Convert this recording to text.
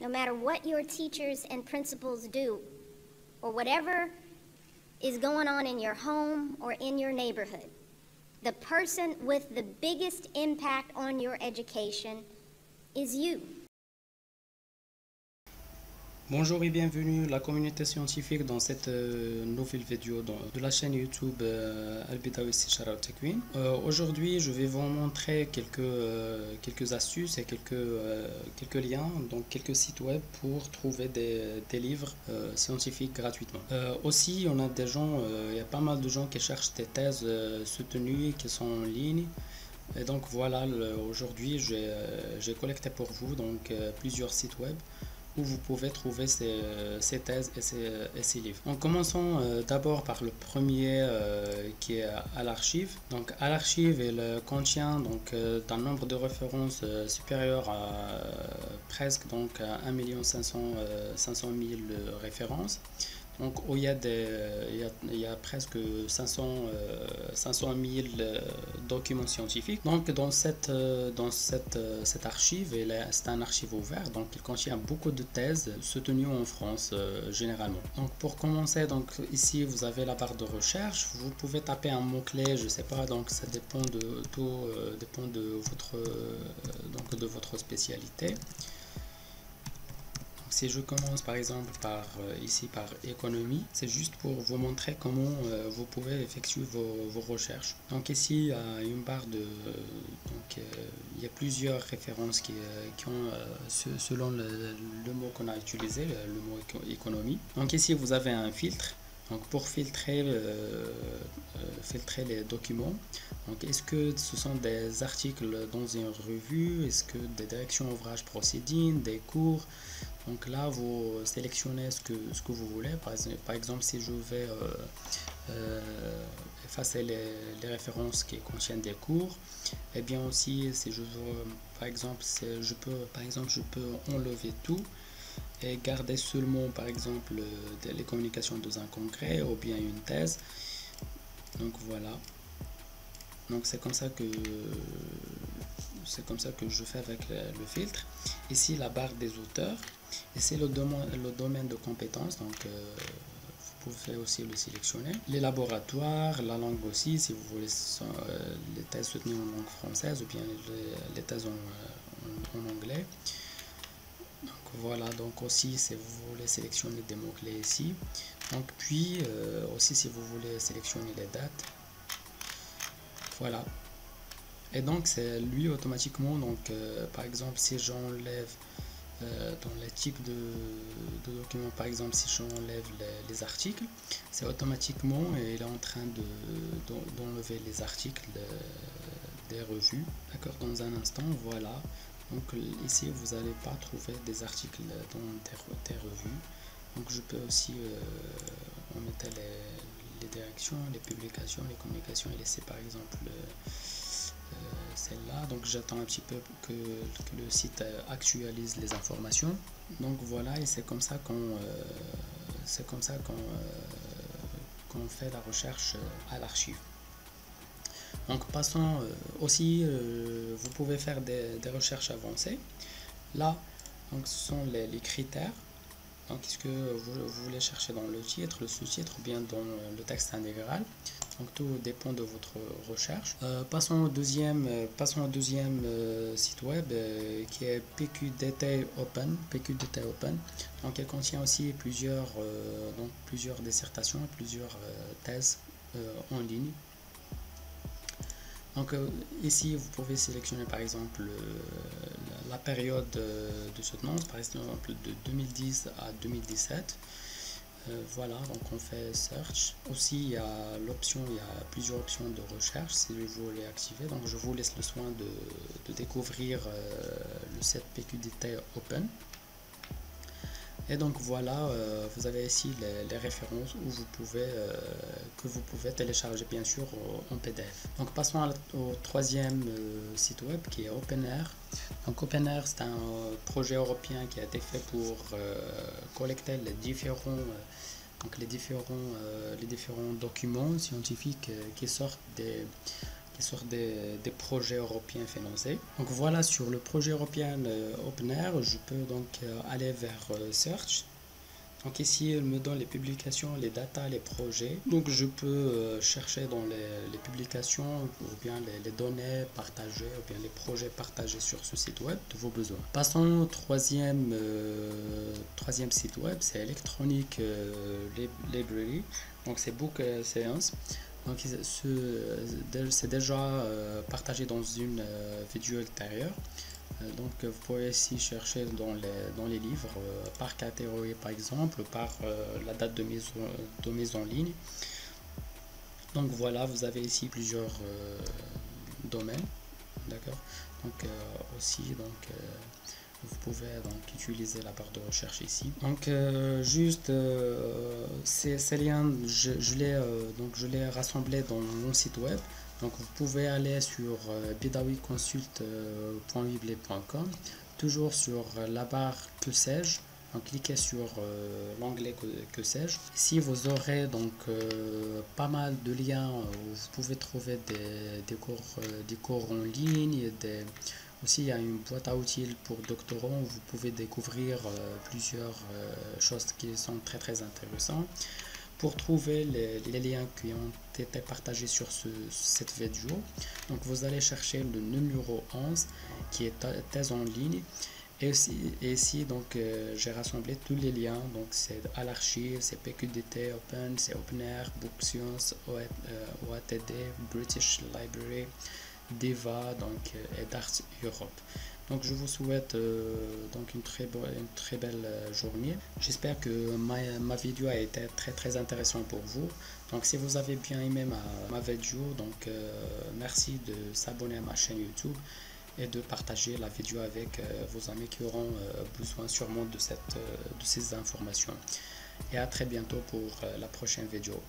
no matter what your teachers and principals do, or whatever is going on in your home or in your neighborhood, the person with the biggest impact on your education is you. Bonjour et bienvenue la communauté scientifique dans cette nouvelle vidéo de la chaîne YouTube Al-Bidawi Istishara wa Takwin. Aujourd'hui, je vais vous montrer quelques astuces et quelques liens, donc quelques sites web pour trouver des livres scientifiques gratuitement. Aussi, on a des gens, il y a pas mal de gens qui cherchent des thèses soutenues qui sont en ligne. Et donc voilà, aujourd'hui, j'ai collecté pour vous donc plusieurs sites web où vous pouvez trouver ces thèses et ces livres. En commençant d'abord par le premier qui est à l'archive. Donc à l'archive, il contient donc un nombre de références supérieur à presque donc à 1 500 000 références. Donc où il y a presque 500 000 documents scientifiques. Donc dans cette archive, c'est un archive ouvert, donc il contient beaucoup de thèses soutenues en France généralement. Donc pour commencer, donc ici vous avez la barre de recherche, vous pouvez taper un mot-clé, je sais pas, donc ça dépend dépend de votre spécialité. Si je commence par exemple ici par économie, c'est juste pour vous montrer comment vous pouvez effectuer vos recherches. Donc ici il y a une barre il y a plusieurs références qui ont selon le mot qu'on a utilisé, le mot économie. Donc ici vous avez un filtre. Donc pour filtrer les documents, donc est-ce que ce sont des articles dans une revue, est-ce que des directions ouvrages procédines, des cours. Donc là vous sélectionnez ce que vous voulez. Par exemple si je vais effacer les références qui contiennent des cours, et bien aussi si je veux par exemple je peux enlever tout et garder seulement par exemple les communications dans un congrès ou bien une thèse. Donc voilà, donc c'est comme ça que je fais avec le filtre. Ici la barre des auteurs, et c'est le domaine de compétences, donc vous pouvez aussi le sélectionner. Les laboratoires, la langue aussi, si vous voulez les thèses soutenues en langue française ou bien les thèses en anglais. Donc voilà, donc aussi si vous voulez sélectionner des mots-clés ici. Donc puis aussi si vous voulez sélectionner les dates. Voilà. Et donc c'est lui automatiquement, donc par exemple si j'enlève dans les types de documents, par exemple si j'enlève les articles, c'est automatiquement il est en train d'enlever les articles des revues. D'accord, dans un instant, voilà. Donc ici vous n'allez pas trouver des articles dans des revues. Donc je peux aussi omettre les directions, les publications, les communications et laisser par exemple celle-là. Donc j'attends un petit peu que le site actualise les informations. Donc voilà, et c'est comme ça qu'on fait la recherche à l'archive. Donc passons aussi, vous pouvez faire des recherches avancées. Là, donc ce sont les critères. Donc est-ce que vous voulez chercher dans le titre, le sous-titre ou bien dans le texte intégral. Donc tout dépend de votre recherche. Passons au deuxième site web qui est PQDT Open. Donc elle contient aussi plusieurs dissertations, plusieurs thèses en ligne. Donc ici vous pouvez sélectionner par exemple la période de soutenance, par exemple de 2010 à 2017. Voilà, donc on fait search. Aussi il y a plusieurs options de recherche si vous voulez activer. Donc je vous laisse le soin de découvrir le site PQDT Open. Et donc voilà, vous avez ici les références que vous pouvez télécharger bien sûr en PDF. Donc passons au troisième site web qui est OpenAIRE. Donc OpenAIRE, c'est un projet européen qui a été fait pour collecter les différents documents scientifiques qui sortent qui sont des projets européens financés. Donc voilà, sur le projet européen OpenAir, je peux donc aller vers Search. Donc ici, il me donne les publications, les datas, les projets. Donc je peux chercher dans les publications ou bien les données partagées ou bien les projets partagés sur ce site web de vos besoins. Passons au troisième site web, c'est Electronic Library. Donc c'est Book Science. Donc c'est déjà partagé dans une vidéo ultérieure. Donc vous pouvez ici chercher dans les livres par catégorie par exemple, par la date de mise en ligne. Donc voilà, vous avez ici plusieurs domaines, d'accord. Donc aussi vous pouvez donc utiliser la barre de recherche ici. Donc ces liens, je les rassemblés dans mon site web. Donc vous pouvez aller sur bidawiconsult.weebly.com, toujours sur la barre que sais-je. Donc cliquez sur l'onglet que sais-je. Ici vous aurez donc pas mal de liens où vous pouvez trouver des cours en ligne. Aussi il y a une boîte à outils pour doctorants où vous pouvez découvrir plusieurs choses qui sont très très intéressantes. Pour trouver les liens qui ont été partagés sur cette vidéo, donc vous allez chercher le numéro 11 qui est thèse en ligne. Et ici donc j'ai rassemblé tous les liens. Donc c'est à l'archive, c'est PQDT Open, c'est OpenAir, Book Science, OATD, British Library, DEVA donc et DARTS Europe. Donc je vous souhaite donc une très belle journée. J'espère que ma vidéo a été très très intéressante pour vous. Donc si vous avez bien aimé ma vidéo, donc merci de s'abonner à ma chaîne YouTube et de partager la vidéo avec vos amis qui auront besoin sûrement de ces informations. Et à très bientôt pour la prochaine vidéo.